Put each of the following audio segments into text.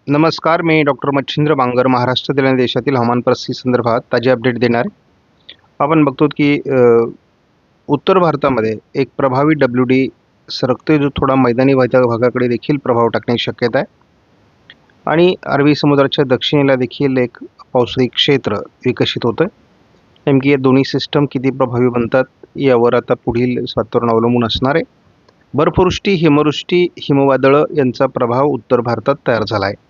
नमस्कार, मी डॉक्टर मच्छिंद्र बांगर महाराष्ट्रातील आणि देशातील हवामान परिस्थिती संदर्भात ताजे अपडेट देणार आहे. आपण बघतो की उत्तर भारतामध्ये एक प्रभावी WD सरकतोय, जो थोडा मैदानी भागाकडे देखील प्रभाव टाकण्याची शक्यता आहे आणि अरबी समुद्राच्या दक्षिणेला देखील एक पावसाळी क्षेत्र विकसित होतं. नेमकी या दोन्ही सिस्टम किती प्रभावी बनतात यावर आता पुढील वातावरण अवलंबून असणार आहे. बर्फवृष्टी, हिमवृष्टी, हिमवादळं यांचा प्रभाव उत्तर भारतात तयार झाला आहे.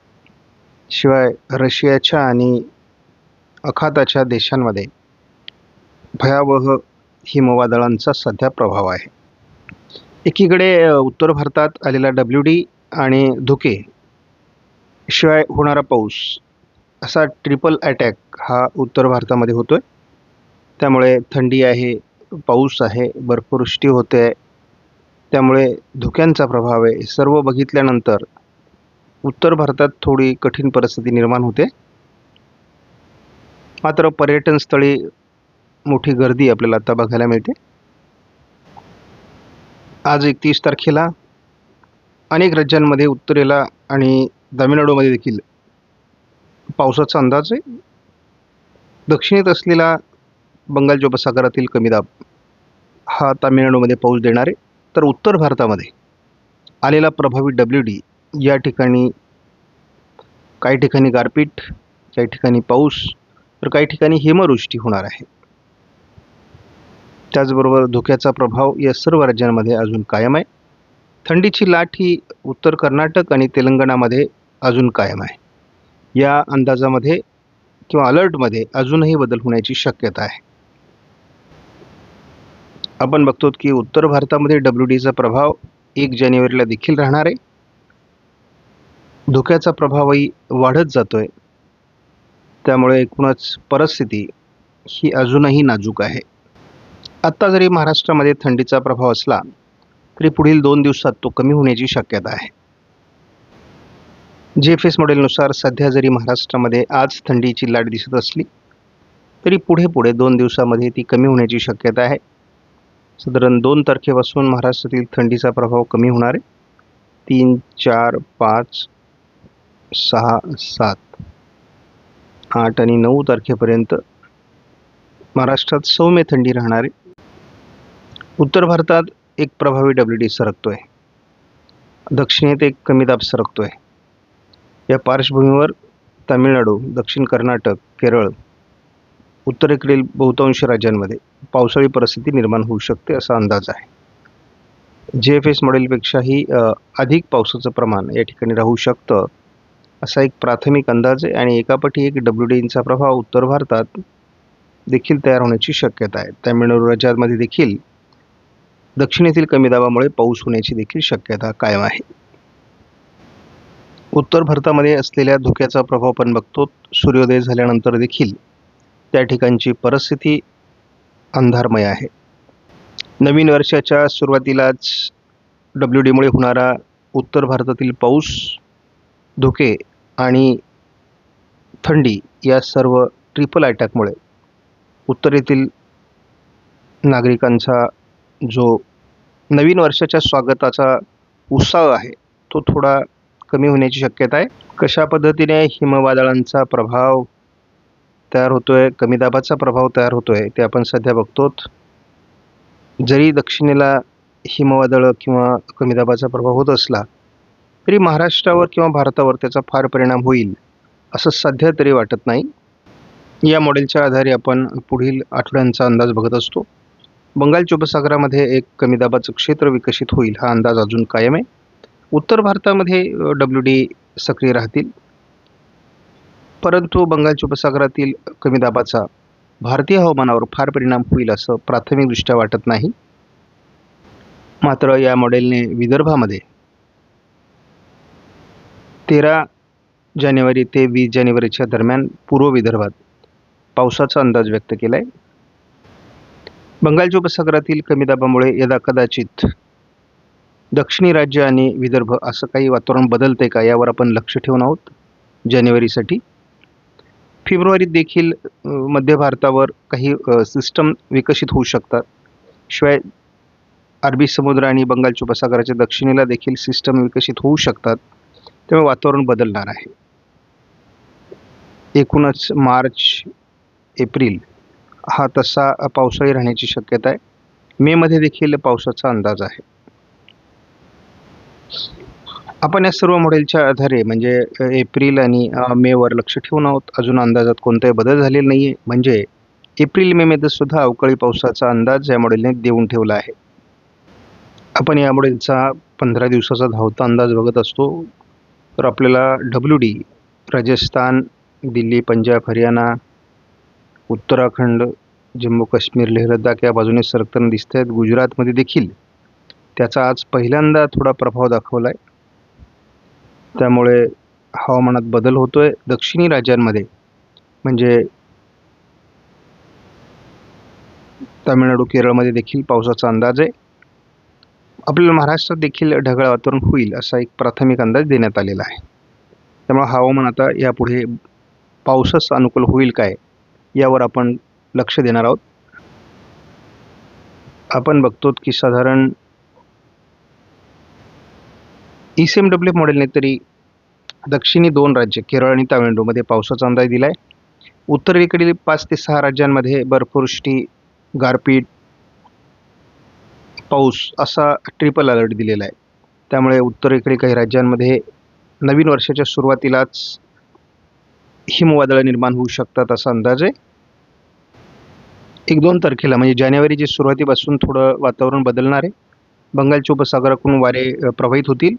शिवाय रशियाच्या आणि आखाताच्या देशांमध्ये भयावह हिमवादळांचा सध्या प्रभाव आहे. एकीकडे उत्तर भारतात आलेला WD आणि धुके शिवाय होणारा पाऊस, असा ट्रिपल अटॅक हा उत्तर भारतामध्ये होतोय. त्यामुळे थंडी आहे, पाऊस आहे, बर्फवृष्टी होते, त्यामुळे धुक्यांचा प्रभाव आहे. सर्व बघितल्यानंतर उत्तर भारतात थोडी कठीण परिस्थिती निर्माण होते. मात्र पर्यटन स्थळी मोठी गर्दी आपल्याला आता बघायला मिळते. आज 31 तारखेला अनेक राज्यांमध्ये, उत्तरेला आणि तामिळनाडूमध्ये देखील पावसाचा अंदाज आहे. दक्षिणेत असलेला बंगालच्या उपसागरातील कमी दाब हा तामिळनाडूमध्ये पाऊस देणार आहे. तर उत्तर भारतामध्ये आलेला प्रभावी WD या ठिकाणी काही ठिकाणी गारपीट, काही ठिकाणी पाऊस, तर काही ठिकाणी हिमवृष्टी होणार आहे. त्याचबरोबर धुक्याचा प्रभाव या सर्व राज्यांमध्ये अजून कायम आहे. थंडीची लाट ही उत्तर कर्नाटक आणि तेलंगणामध्ये अजून कायम आहे. या अंदाजामध्ये किंवा अलर्टमध्ये अजूनही बदल होण्याची शक्यता आहे. आपण बघतो की उत्तर भारतामध्ये WDचा प्रभाव 1 जानेवारीला देखील राहणार आहे. धुक्याचा प्रभावही वाढत जातोय. त्यामुळे एकूणच परिस्थिती ही अजूनही नाजूक आहे. आत्ता जरी महाराष्ट्रामध्ये थंडीचा प्रभाव असला तरी पुढील 2 दिवसात तो कमी होण्याची शक्यता आहे. GFS मॉडेलनुसार सध्या जरी महाराष्ट्रामध्ये आज थंडीची लाट दिसत असली तरी पुढे 2 दिवसामध्ये ती कमी होण्याची शक्यता आहे. साधारण 2 तारखेपासून महाराष्ट्रातील थंडीचा प्रभाव कमी होणार आहे. 3, 4, 5, 6, 7, 8 आणि 9 तारखेपर्यंत महाराष्ट्रात सौम्य थंडी राहणार आहे. उत्तर भारतात एक प्रभावी WD सरकतोय, दक्षिणेत एक कमी दाब सरकतोय. या पार्श्वभूमीवर तामिळनाडू, दक्षिण कर्नाटक, केरळ, उत्तरेकडील बहुतांश राज्यांमध्ये पावसाळी परिस्थिती निर्माण होऊ शकते असा अंदाज आहे. GFS मॉडेलपेक्षाही अधिक पावसाचं प्रमाण या ठिकाणी राहू शकतं असा एक प्राथमिक अंदाज आहे आणि एकापैकी एक WDचा प्रभाव उत्तर भारतात देखील तयार होण्याची शक्यता आहे. तामिळनाडू राज्यामध्ये देखील दक्षिणेतील कमी दाबामुळे पाऊस होण्याची देखील शक्यता कायम आहे. उत्तर भारतामध्ये असलेल्या धुक्याचा प्रभाव आपण बघतो. सूर्योदय झाल्यानंतर देखील त्या ठिकाणची परिस्थिती अंधारमय आहे. नवीन वर्षाच्या सुरुवातीलाच WDमुळे होणारा उत्तर भारतातील पाऊस, धुके आणि थंडी या सर्व ट्रिपल अटॅकमुळे उत्तरेतील नागरिकांचा जो नवीन वर्षाच्या स्वागताचा उत्साह आहे तो थोडा कमी होण्याची शक्यता आहे. कशा पद्धतीने हिमवादळांचा प्रभाव तयार होतोय, कमी दाबाचा प्रभाव तयार होतोय ते आपण सध्या बघतो. जरी दक्षिणेला हिमवादळ किंवा कमी दाबाचा प्रभाव होत असला तरी महाराष्ट्रावर किंवा भारतावर त्याचा फार परिणाम होईल असं सध्या तरी वाटत नाही. या मॉडेलच्या आधारे आपण पुढील आठवड्यांचा अंदाज बघत असतो. बंगालच्या उपसागरामध्ये एक कमी दाबाचं क्षेत्र विकसित होईल हा अंदाज अजून कायम आहे. उत्तर भारतामध्ये WD सक्रिय राहतील, परंतु बंगालच्या उपसागरातील कमी दाबाचा भारतीय हवामानावर फार परिणाम होईल असं प्राथमिकदृष्ट्या वाटत नाही. मात्र या मॉडेलने विदर्भामध्ये 13 जानेवारी ते 20 जानेवारीच्या दरम्यान पूर्व विदर्भात पावसाचा अंदाज व्यक्त केला आहे. बंगालच्या उपसागरातील कमी दाबामुळे यदा कदाचित दक्षिणी राज्य आणि विदर्भ असं काही वातावरण बदलते का यावर आपण लक्ष ठेवून आहोत जानेवारीसाठी. फेब्रुवारीत देखील मध्य भारतावर काही सिस्टम विकसित होऊ शकतात. शिवाय अरबी समुद्र आणि बंगालच्या उपसागराच्या दक्षिणेला देखील सिस्टम विकसित होऊ शकतात. त्यामुळे वातावरण बदलणार आहे. एकूणच मार्च एप्रिल हा तसा पावसाळी राहण्याची शक्यता आहे. मेमध्ये देखील पावसाचा अंदाज आहे. आपण या सर्व मॉडेलच्या आधारे म्हणजे एप्रिल आणि मेवर लक्ष ठेवून आहोत. अजून अंदाजात कोणताही बदल झालेला नाही आहे. म्हणजे एप्रिल मेमध्ये सुद्धा अवकाळी पावसाचा अंदाज या मॉडेलने देऊन ठेवला आहे. आपण या मॉडेलचा 15 दिवसाचा धावता अंदाज बघत असतो. तर आपल्याला WD राजस्थान, दिल्ली, पंजाब, हरियाणा, उत्तराखंड, जम्मू काश्मीर, लेह लडाख या बाजूने सरकताना दिसत आहेत. गुजरातमध्ये देखील त्याचा आज पहिल्यांदा थोडा प्रभाव दाखवला आहे. त्यामुळे हवामानात बदल होतोय. दक्षिणी राज्यांमध्ये म्हणजे तामिळनाडू, केरळमध्ये देखील पावसाचा अंदाज आहे. आपल्याला महाराष्ट्रात देखील ढगाळ वातावरण होईल असा एक प्राथमिक अंदाज देण्यात आलेला आहे. त्यामुळे हवामान आता यापुढे पावसास अनुकूल होईल काय यावर आपण लक्ष देणार आहोत. आपण बघतो की साधारण ECMWF मॉडेलने तरी दक्षिणी 2 राज्य केरळ आणि तामिळनाडूमध्ये पावसाचा अंदाज दिला आहे. उत्तरेकडील 5 ते 6 राज्यांमध्ये बर्फवृष्टी, गारपीट, पाऊस असा ट्रिपल अलर्ट दिलेला आहे. त्यामुळे उत्तरेकडे काही राज्यांमध्ये नवीन वर्षाच्या सुरुवातीलाच हिमवादळं निर्माण होऊ शकतात असा अंदाज आहे. 1-2 तारखेला म्हणजे जानेवारीच्या सुरुवातीपासून थोडं वातावरण बदलणार आहे. बंगालच्या उपसागराकडून वारे प्रवाहित होतील.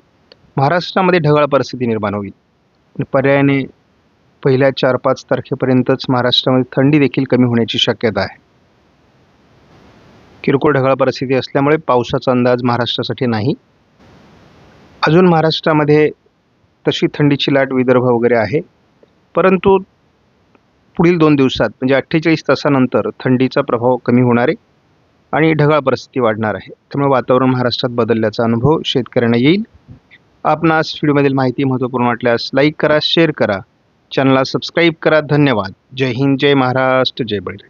महाराष्ट्रामध्ये ढगाळ परिस्थिती निर्माण होईल. पर्यायाने पहिल्या 4-5 तारखेपर्यंतच महाराष्ट्रामध्ये थंडी देखील कमी होण्याची शक्यता आहे. किरकोळ ढगाळ परिस्थिती असल्यामुळे पावसाचा अंदाज महाराष्ट्रासाठी नाही. अजून महाराष्ट्रामध्ये तशी थंडीची लाट विदर्भ वगैरे आहे. परंतु पुढील 2 दिवसात म्हणजे 48 तासानंतर थंडीचा प्रभाव कमी होणार आहे आणि ढगाळ परिस्थिती वाढणार आहे. त्यामुळे वातावरण महाराष्ट्रात बदलल्याचा अनुभव शेतकऱ्यांना येईल. आपणास व्हिडिओमधील माहिती महत्त्वपूर्ण वाटल्यास लाईक करा, शेअर करा, चॅनलला सबस्क्राईब करा. धन्यवाद. जय हिंद, जय महाराष्ट्र, जय बळीराजा.